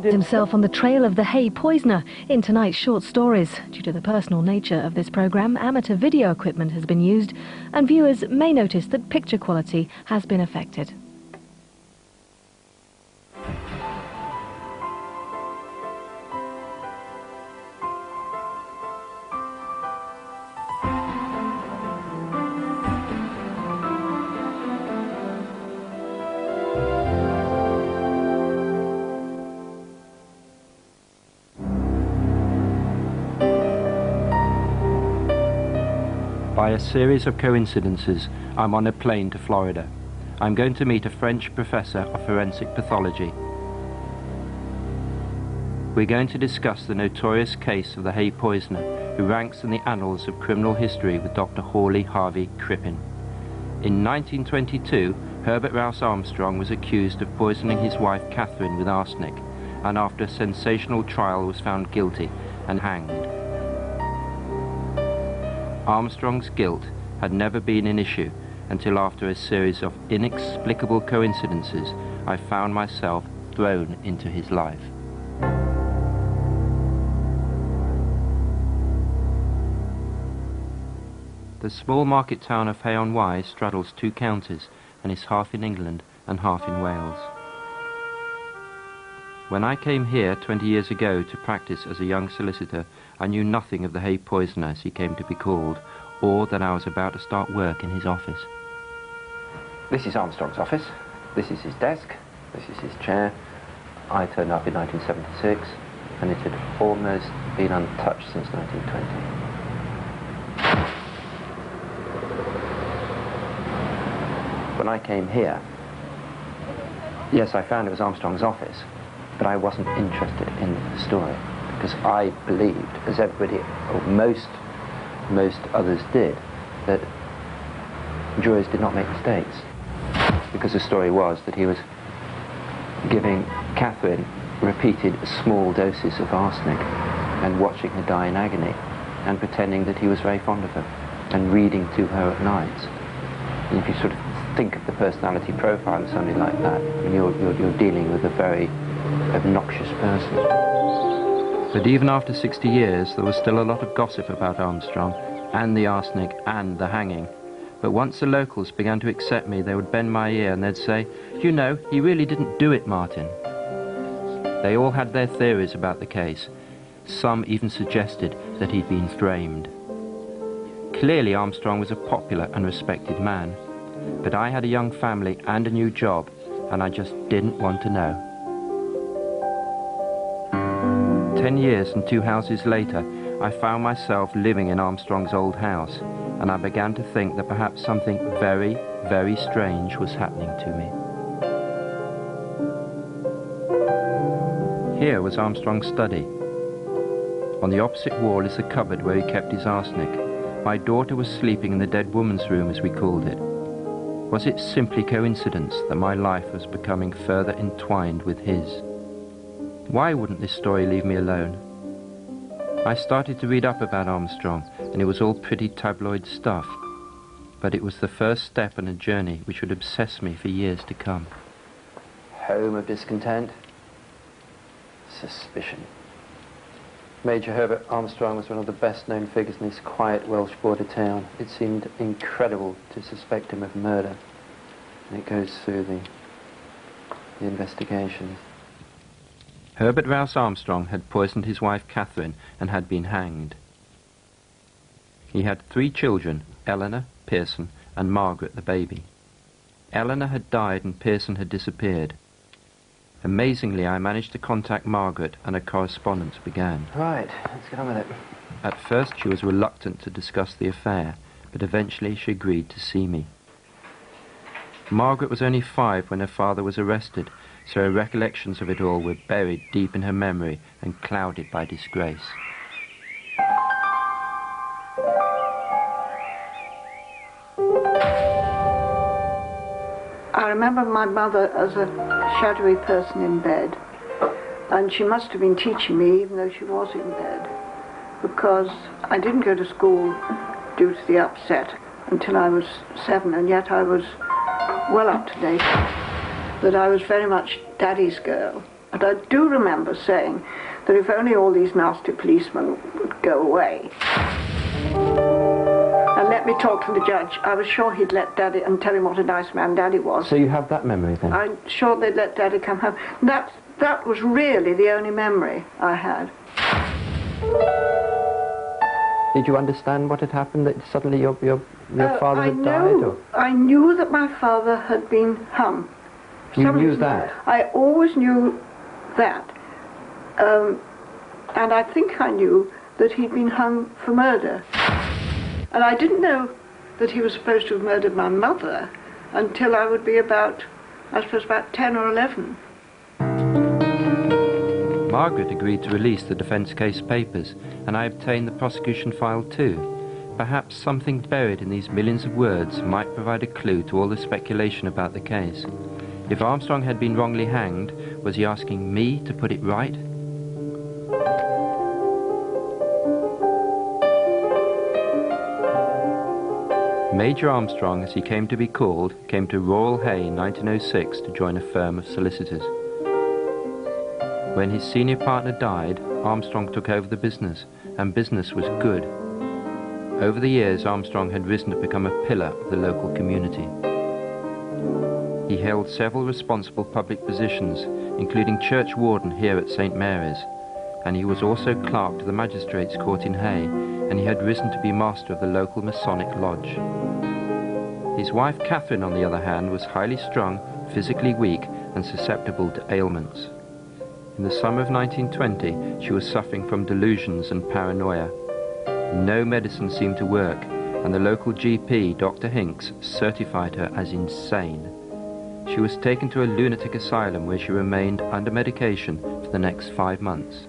Himself on the trail of the Hay poisoner in tonight's short stories. Due to the personal nature of this programme, amateur video equipment has been used, and viewers may notice that picture quality has been affected. By a series of coincidences, I'm on a plane to Florida. I'm going to meet a French professor of forensic pathology. We're going to discuss the notorious case of the Hay poisoner, who ranks in the annals of criminal history with Dr. Hawley Harvey Crippen. In 1922, Herbert Rowse Armstrong was accused of poisoning his wife Catherine with arsenic, and after a sensational trial was found guilty and hanged. Armstrong's guilt had never been an issue until after a series of inexplicable coincidences I found myself thrown into his life. The small market town of Hay-on-Wye straddles two counties and is half in England and half in Wales. When I came here 20 years ago to practice as a young solicitor, I knew nothing of the Hay poisoner, as he came to be called, or that I was about to start work in his office. This is Armstrong's office. This is his desk. This is his chair. I turned up in 1976, and it had almost been untouched since 1920. When I came here, yes, I found it was Armstrong's office, but I wasn't interested in the story, because I believed, as everybody, or most others did, that jurors did not make mistakes. Because the story was that he was giving Catherine repeated small doses of arsenic and watching her die in agony and pretending that he was very fond of her and reading to her at night. And if you sort of think of the personality profile of somebody like that, you're dealing with a very obnoxious person. But even after 60 years, there was still a lot of gossip about Armstrong and the arsenic and the hanging. But once the locals began to accept me, they would bend my ear and they'd say, "You know, he really didn't do it, Martin." They all had their theories about the case. Some even suggested that he'd been framed. Clearly Armstrong was a popular and respected man, but I had a young family and a new job, and I just didn't want to know. 10 years and 2 houses later, I found myself living in Armstrong's old house, and I began to think that perhaps something very, very strange was happening to me. Here was Armstrong's study. On the opposite wall is the cupboard where he kept his arsenic. My daughter was sleeping in the dead woman's room, as we called it. Was it simply coincidence that my life was becoming further entwined with his? Why wouldn't this story leave me alone? I started to read up about Armstrong, and it was all pretty tabloid stuff. But it was the first step in a journey which would obsess me for years to come. Home of discontent? Suspicion. Major Herbert Armstrong was one of the best-known figures in this quiet Welsh border town. It seemed incredible to suspect him of murder, and it goes through the investigations. Herbert Rowse Armstrong had poisoned his wife Catherine and had been hanged. He had 3 children, Eleanor, Pearson, and Margaret the baby. Eleanor had died and Pearson had disappeared. Amazingly, I managed to contact Margaret and a correspondence began. Right, let's get on with it. At first she was reluctant to discuss the affair, but eventually she agreed to see me. Margaret was only 5 when her father was arrested, so her recollections of it all were buried deep in her memory and clouded by disgrace. I remember my mother as a shadowy person in bed, and she must have been teaching me even though she was in bed, because I didn't go to school due to the upset until I was 7, and yet I was well up to date, that I was very much Daddy's girl, But I do remember saying that if only all these nasty policemen would go away and let me talk to the judge, I was sure he'd let Daddy and tell him what a nice man Daddy was. So you have that memory then? I'm sure they'd let Daddy come home. That was really the only memory I had. Did you understand what had happened, that suddenly your father had died? Or? I knew that my father had been hung. You knew that? I always knew that. And I think I knew that he'd been hung for murder. And I didn't know that he was supposed to have murdered my mother until I would be about, I suppose, about 10 or 11. Margaret agreed to release the defence case papers, and I obtained the prosecution file too. Perhaps something buried in these millions of words might provide a clue to all the speculation about the case. If Armstrong had been wrongly hanged, was he asking me to put it right? Major Armstrong, as he came to be called, came to Royal Hay in 1906 to join a firm of solicitors. When his senior partner died, Armstrong took over the business, and business was good. Over the years, Armstrong had risen to become a pillar of the local community. He held several responsible public positions, including church warden here at St. Mary's, and he was also clerk to the magistrates' court in Hay, and he had risen to be master of the local Masonic lodge. His wife Catherine, on the other hand, was highly strung, physically weak, and susceptible to ailments. In the summer of 1920, she was suffering from delusions and paranoia. No medicine seemed to work, and the local GP, Dr. Hinks, certified her as insane. She was taken to a lunatic asylum where she remained under medication for the next 5 months.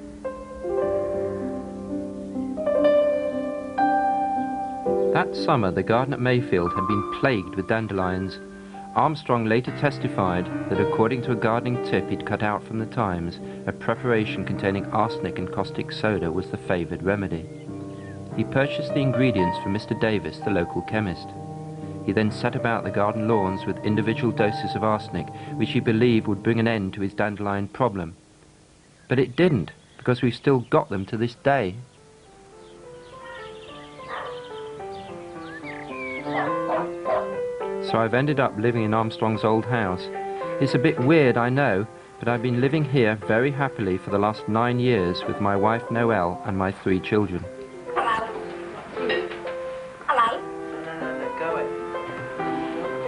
That summer, the garden at Mayfield had been plagued with dandelions. Armstrong later testified that according to a gardening tip he'd cut out from the Times, a preparation containing arsenic and caustic soda was the favoured remedy. He purchased the ingredients from Mr. Davis, the local chemist. He then set about the garden lawns with individual doses of arsenic, which he believed would bring an end to his dandelion problem. But it didn't, because we've still got them to this day. So I've ended up living in Armstrong's old house. It's a bit weird, I know, but I've been living here very happily for the last 9 years with my wife Noelle and my 3 children.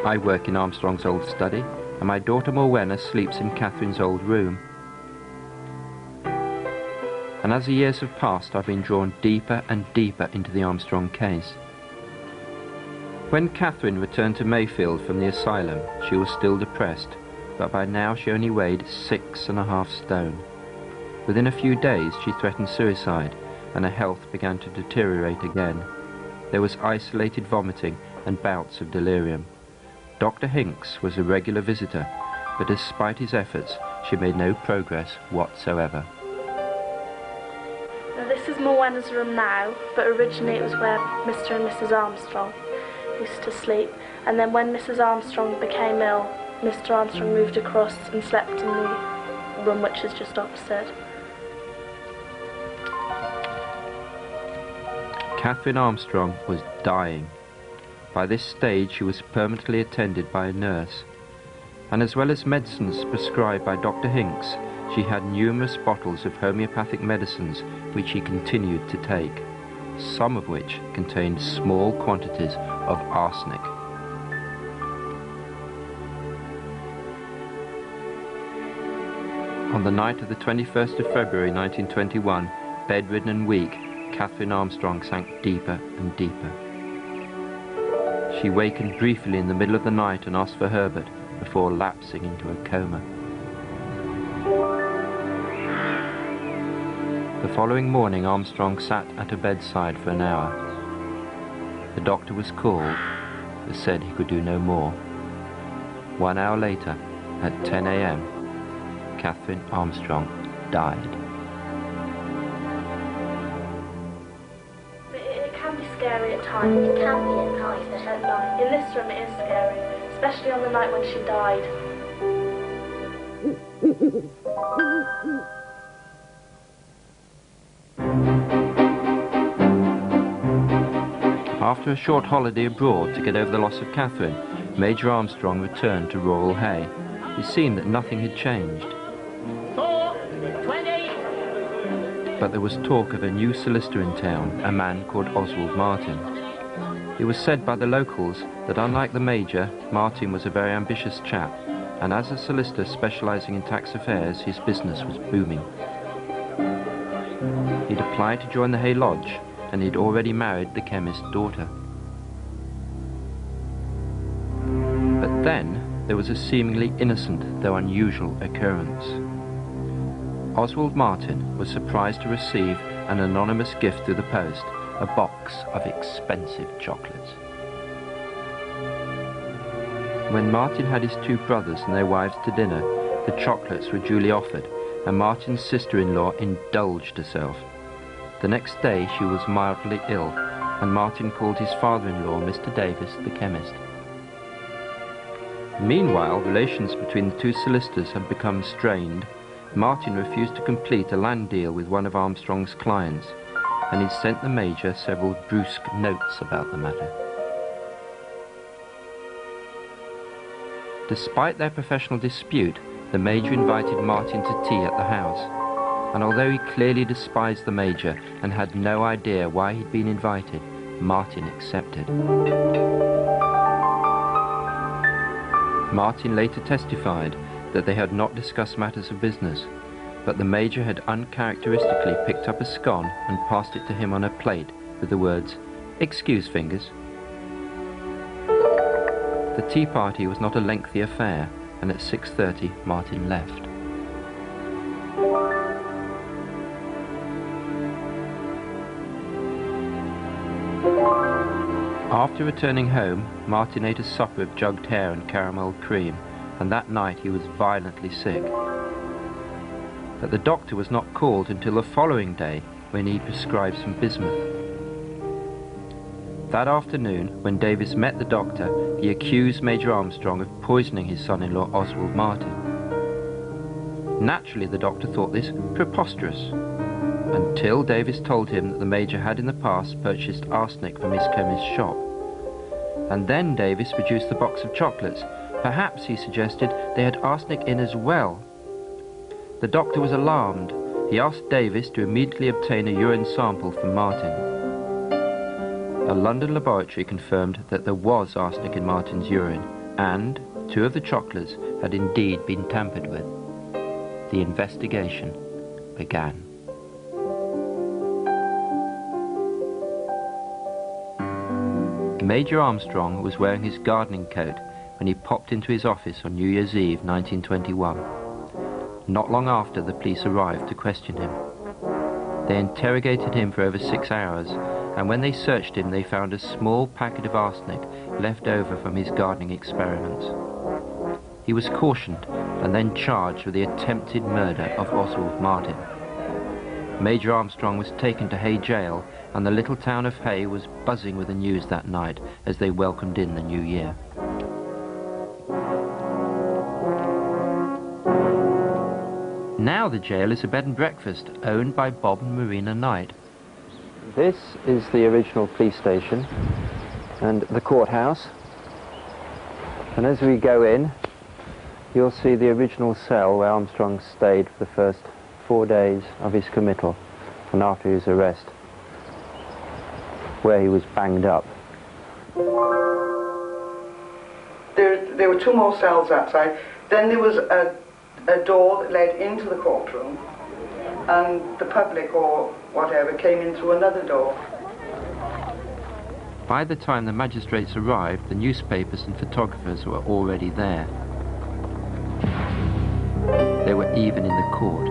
I work in Armstrong's old study, and my daughter Morwenna sleeps in Catherine's old room. And as the years have passed, I've been drawn deeper and deeper into the Armstrong case. When Catherine returned to Mayfield from the asylum, she was still depressed, but by now she only weighed 6.5 stone. Within a few days, she threatened suicide, and her health began to deteriorate again. There was isolated vomiting and bouts of delirium. Dr. Hinks was a regular visitor, but despite his efforts, she made no progress whatsoever. Now, this is Morwenna's room now, but originally it was where Mr. and Mrs. Armstrong used to sleep, and then when Mrs. Armstrong became ill, Mr. Armstrong moved across and slept in the room which is just opposite. Catherine Armstrong was dying. By this stage she was permanently attended by a nurse, and as well as medicines prescribed by Dr. Hinks, she had numerous bottles of homeopathic medicines which she continued to take, some of which contained small quantities of arsenic. On the night of the 21st of February 1921, bedridden and weak, Catherine Armstrong sank deeper and deeper. She wakened briefly in the middle of the night and asked for Herbert before lapsing into a coma. The following morning, Armstrong sat at her bedside for an hour. The doctor was called, but said he could do no more. 1 hour later, at 10 a.m., Catherine Armstrong died. It can be scary at times. It can be at night. At night. In this room it is scary, especially on the night when she died. After a short holiday abroad to get over the loss of Catherine, Major Armstrong returned to rural Hay. It seemed that nothing had changed. 4:20. But there was talk of a new solicitor in town, a man called Oswald Martin. It was said by the locals that unlike the Major, Martin was a very ambitious chap, and as a solicitor specialising in tax affairs, his business was booming. He'd applied to join the Hay Lodge, and he'd already married the chemist's daughter. But then there was a seemingly innocent, though unusual, occurrence. Oswald Martin was surprised to receive an anonymous gift through the post, a box of expensive chocolates. When Martin had his two brothers and their wives to dinner, the chocolates were duly offered, and Martin's sister-in-law indulged herself. The next day she was mildly ill, and Martin called his father-in-law, Mr. Davis, the chemist. Meanwhile, relations between the two solicitors had become strained. Martin refused to complete a land deal with one of Armstrong's clients, and he sent the Major several brusque notes about the matter. Despite their professional dispute, the Major invited Martin to tea at the house, and although he clearly despised the Major and had no idea why he'd been invited, Martin accepted. Martin later testified that they had not discussed matters of business, but the Major had uncharacteristically picked up a scone and passed it to him on a plate with the words, "Excuse fingers." The tea party was not a lengthy affair, and at 6:30 Martin left. After returning home, Martin ate a supper of jugged hare and caramel cream, and that night he was violently sick. But the doctor was not called until the following day, when he prescribed some bismuth. That afternoon, when Davis met the doctor, he accused Major Armstrong of poisoning his son-in-law Oswald Martin. Naturally, the doctor thought this preposterous, until Davis told him that the Major had in the past purchased arsenic from his chemist's shop. And then Davis produced the box of chocolates. Perhaps, he suggested, they had arsenic in as well. The doctor was alarmed. He asked Davis to immediately obtain a urine sample from Martin. A London laboratory confirmed that there was arsenic in Martin's urine, and 2 of the chocolates had indeed been tampered with. The investigation began. Major Armstrong was wearing his gardening coat when he popped into his office on New Year's Eve 1921. Not long after, the police arrived to question him. They interrogated him for over 6 hours, and when they searched him they found a small packet of arsenic left over from his gardening experiments. He was cautioned and then charged with the attempted murder of Oswald Martin. Major Armstrong was taken to Hay Jail, and the little town of Hay was buzzing with the news that night as they welcomed in the new year. Now the jail is a bed and breakfast owned by Bob and Marina Knight. This is the original police station and the courthouse, and as we go in you'll see the original cell where Armstrong stayed for the first 4 days of his committal and after his arrest, where he was banged up. There were 2 more cells outside. Then there was a door that led into the courtroom, and the public or whatever came in through another door. By the time the magistrates arrived, the newspapers and photographers were already there. They were even in the court.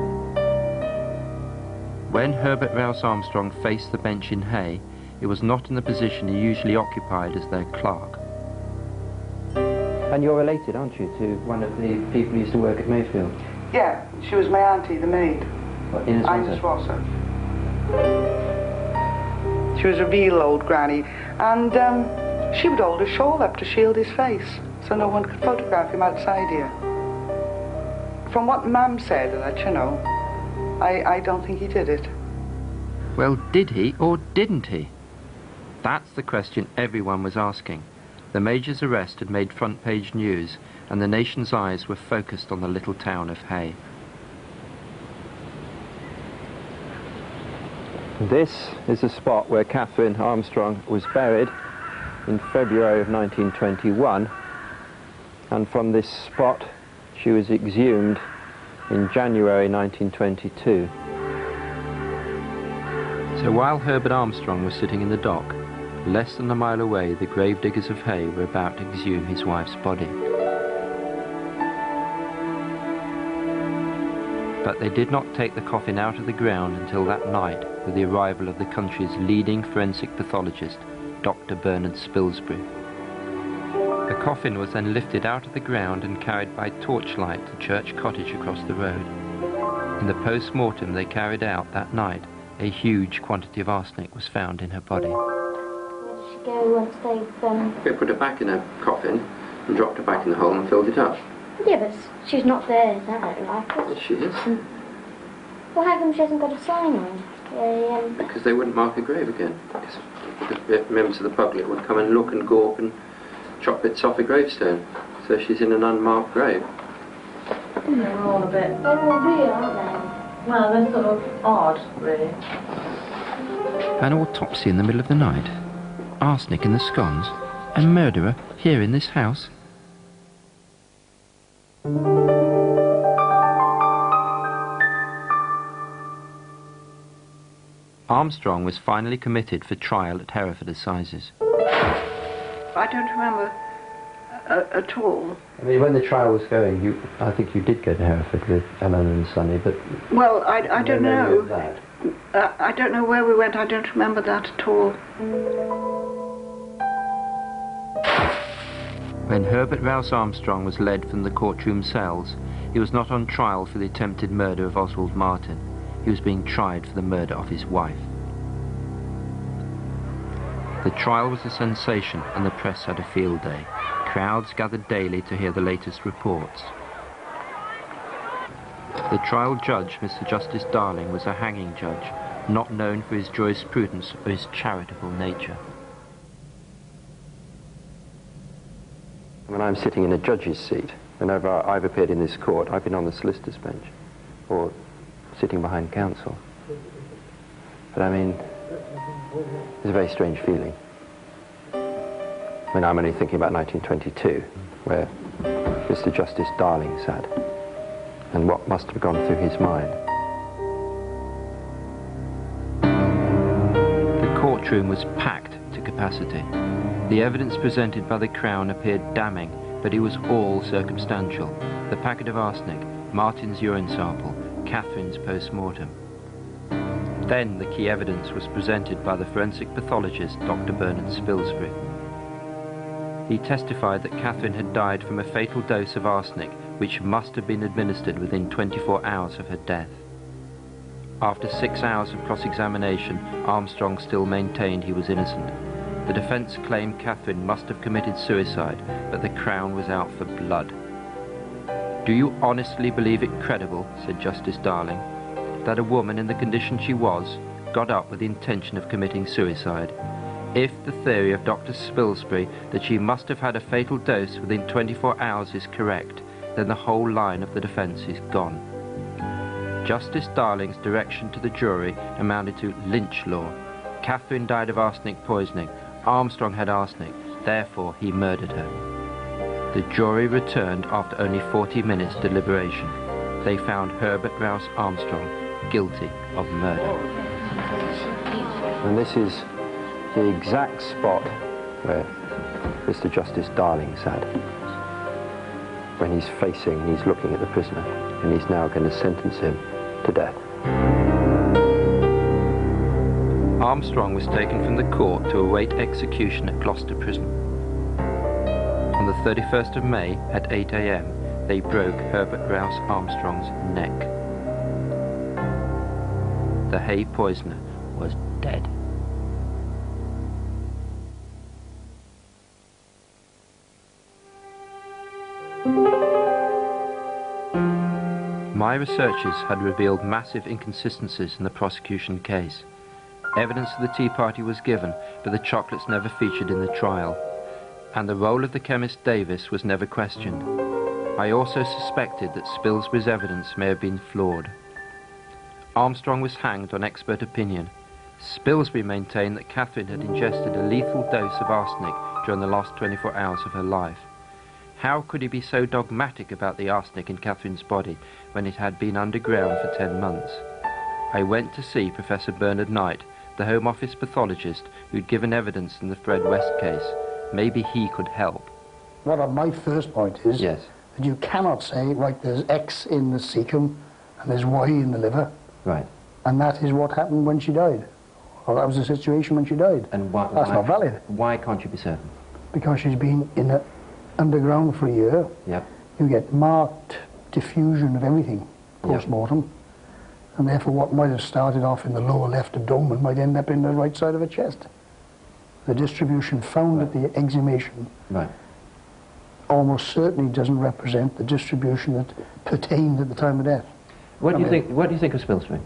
When Herbert Rowse Armstrong faced the bench in Hay, it was not in the position he usually occupied as their clerk. And you're related, aren't you, to one of the people who used to work at Mayfield? Yeah, she was my auntie, the maid. What, Ines Rosser. She was a real old granny, and she would hold a shawl up to shield his face, so no one could photograph him outside here. from what Mum said, that, you know, I don't think he did it. Well, did he or didn't he? That's the question everyone was asking. The Major's arrest had made front-page news, and the nation's eyes were focused on the little town of Hay. This is the spot where Catherine Armstrong was buried in February of 1921, and from this spot she was exhumed in January 1922. So while Herbert Armstrong was sitting in the dock, less than a mile away the gravediggers of Hay were about to exhume his wife's body. But they did not take the coffin out of the ground until that night, with the arrival of the country's leading forensic pathologist, Dr. Bernard Spilsbury. The coffin was then lifted out of the ground and carried by torchlight to Church Cottage across the road. In the post-mortem they carried out that night, a huge quantity of arsenic was found in her body. Where did she go once they've... They put her back in a coffin and dropped her back in the hole and filled it up. Yeah, but she's not there now, like it. Yes, she is. Well, how come she hasn't got a sign on? Because they wouldn't mark her grave again. Because the members of the public would come and look and gawp and chop bits off a gravestone. So she's in an unmarked grave. They're all a bit... They're all real, aren't they? Well, they're sort of odd, really. An autopsy in the middle of the night. Arsenic in the scones. A murderer here in this house. Armstrong was finally committed for trial at Hereford Assizes. I don't remember at all. I mean, when the trial was going, I think you did go to Hereford with Ellen and Sonny, but... Well, I don't know. That. I don't know where we went. I don't remember that at all. When Herbert Rowse Armstrong was led from the courtroom cells, he was not on trial for the attempted murder of Oswald Martin. He was being tried for the murder of his wife. The trial was a sensation and the press had a field day. Crowds gathered daily to hear the latest reports. The trial judge, Mr. Justice Darling, was a hanging judge, not known for his jurisprudence or his charitable nature. When I'm sitting in a judge's seat, whenever I've appeared in this court, I've been on the solicitor's bench or sitting behind counsel. But I mean, it's a very strange feeling. I mean, I'm only thinking about 1922, where Mr. Justice Darling sat, and what must have gone through his mind. The courtroom was packed to capacity. The evidence presented by the Crown appeared damning, but it was all circumstantial. The packet of arsenic, Martin's urine sample, Catherine's post-mortem. Then the key evidence was presented by the forensic pathologist, Dr. Bernard Spilsbury. He testified that Catherine had died from a fatal dose of arsenic, which must have been administered within 24 hours of her death. After 6 hours of cross-examination, Armstrong still maintained he was innocent. The defence claimed Catherine must have committed suicide, but the Crown was out for blood. "Do you honestly believe it credible," said Justice Darling, "that a woman in the condition she was got up with the intention of committing suicide? If the theory of Dr. Spilsbury that she must have had a fatal dose within 24 hours is correct, then the whole line of the defence is gone." Justice Darling's direction to the jury amounted to lynch law. Catherine died of arsenic poisoning. Armstrong had arsenic, therefore he murdered her. The jury returned after only 40 minutes deliberation. They found Herbert Rowse Armstrong guilty of murder. And this is the exact spot where Mr. Justice Darling sat when he's looking at the prisoner, and he's now going to sentence him to death. Armstrong was taken from the court to await execution at Gloucester Prison. On the 31st of May at 8 a.m, they broke Herbert Rowse Armstrong's neck. The Hay poisoner was dead. My researches had revealed massive inconsistencies in the prosecution case. Evidence of the Tea Party was given, but the chocolates never featured in the trial, and the role of the chemist Davis was never questioned. I also suspected that Spilsbury's evidence may have been flawed. Armstrong was hanged on expert opinion. Spilsbury maintained that Catherine had ingested a lethal dose of arsenic during the last 24 hours of her life. How could he be so dogmatic about the arsenic in Catherine's body when it had been underground for 10 months? I went to see Professor Bernard Knight, the Home Office pathologist who'd given evidence in the Fred West case. Maybe he could help. My first point is that you cannot say, right, there's X in the cecum and there's Y in the liver. Right. And that is what happened when she died. Or that was the situation when she died. And that's not valid. Why can't you be certain? Because she's been in the underground for a year. Yep. You get marked diffusion of everything post-mortem. Yep. And therefore what might have started off in the lower left abdomen might end up in the right side of her chest. The distribution found at the exhumation almost certainly doesn't represent the distribution that pertained at the time of death. What do you think of Spilsbury?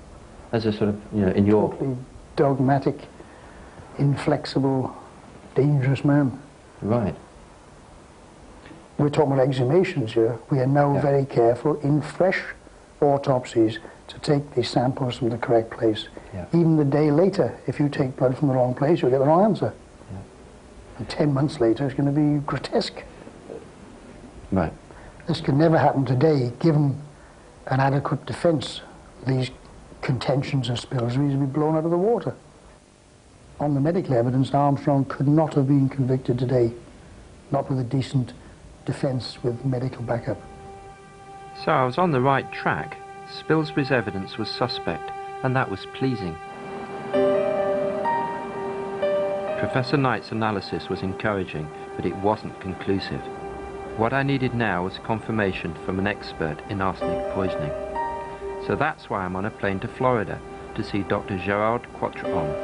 As a sort of, in your... Totally dogmatic, inflexible, dangerous man. Right. We're talking about exhumations here. We are now very careful in fresh autopsies to take these samples from the correct place. Yeah. Even the day later, if you take blood from the wrong place, you'll get the wrong answer. Yeah. And 10 months later, it's going to be grotesque. Right. This could never happen today, given an adequate defence. These contentions of Spilsbury to be blown out of the water. On the medical evidence, Armstrong could not have been convicted today, not with a decent defence with medical backup. So I was on the right track. Spilsbury's evidence was suspect, and that was pleasing. Professor Knight's analysis was encouraging, but it wasn't conclusive. What I needed now was confirmation from an expert in arsenic poisoning. So that's why I'm on a plane to Florida to see Dr. Gerard Quatrehomme.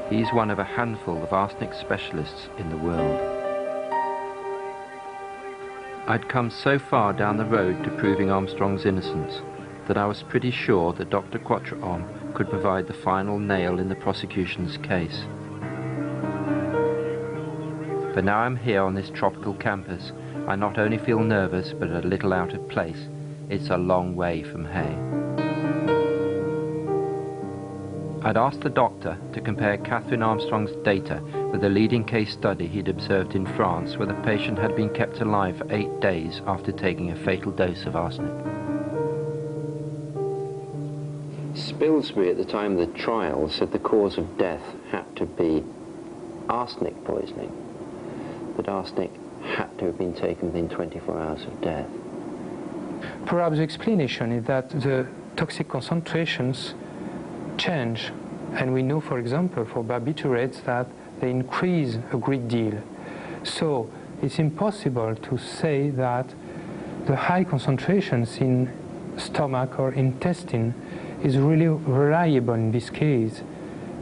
He's one of a handful of arsenic specialists in the world. I'd come so far down the road to proving Armstrong's innocence that I was pretty sure that Dr. Quatrehomme could provide the final nail in the prosecution's case. But now I'm here on this tropical campus, I not only feel nervous but a little out of place. It's a long way from Hay. I'd asked the doctor to compare Catherine Armstrong's data with a leading case study he'd observed in France where the patient had been kept alive for 8 days after taking a fatal dose of arsenic. Spilsbury at the time of the trial said the cause of death had to be arsenic poisoning, that arsenic had to have been taken within 24 hours of death. Perhaps the explanation is that the toxic concentrations change, and we know, for example, for barbiturates that they increase a great deal. So it's impossible to say that the high concentrations in stomach or intestine is really reliable in this case,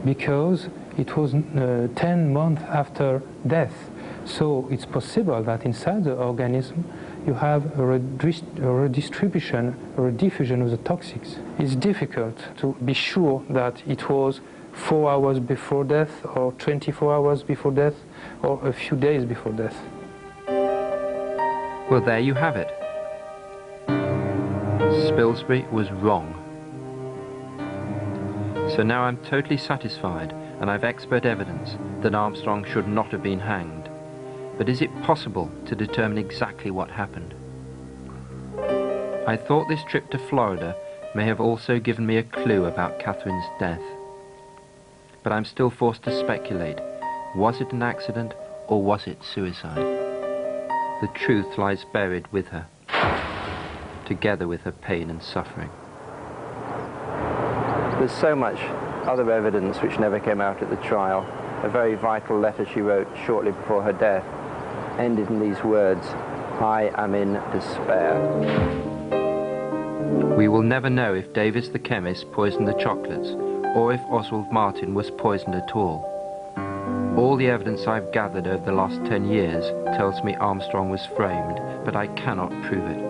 because it was 10 months after death. So it's possible that inside the organism you have a redistribution or a diffusion of the toxics. It's difficult to be sure that it was 4 hours before death or 24 hours before death or a few days before death. Well, there you have it. Spilsbury was wrong. So now I'm totally satisfied, and I've expert evidence that Armstrong should not have been hanged. But is it possible to determine exactly what happened? I thought this trip to Florida may have also given me a clue about Catherine's death. But I'm still forced to speculate. Was it an accident or was it suicide? The truth lies buried with her, together with her pain and suffering. There's so much other evidence which never came out at the trial. A very vital letter she wrote shortly before her death ended in these words, "I am in despair." We will never know if Davis the chemist poisoned the chocolates or if Oswald Martin was poisoned at all. All the evidence I've gathered over the last 10 years tells me Armstrong was framed, but I cannot prove it.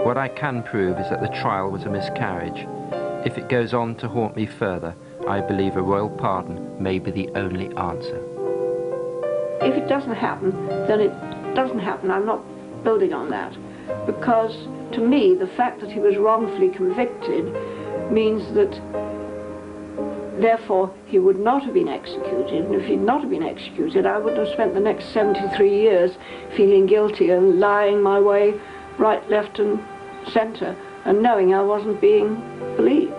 What I can prove is that the trial was a miscarriage. If it goes on to haunt me further, I believe a royal pardon may be the only answer. If it doesn't happen, then it doesn't happen. I'm not building on that. Because to me, the fact that he was wrongfully convicted means that therefore he would not have been executed. And if he'd not have been executed, I wouldn't have spent the next 73 years feeling guilty and lying my way right, left and centre and knowing I wasn't being believed.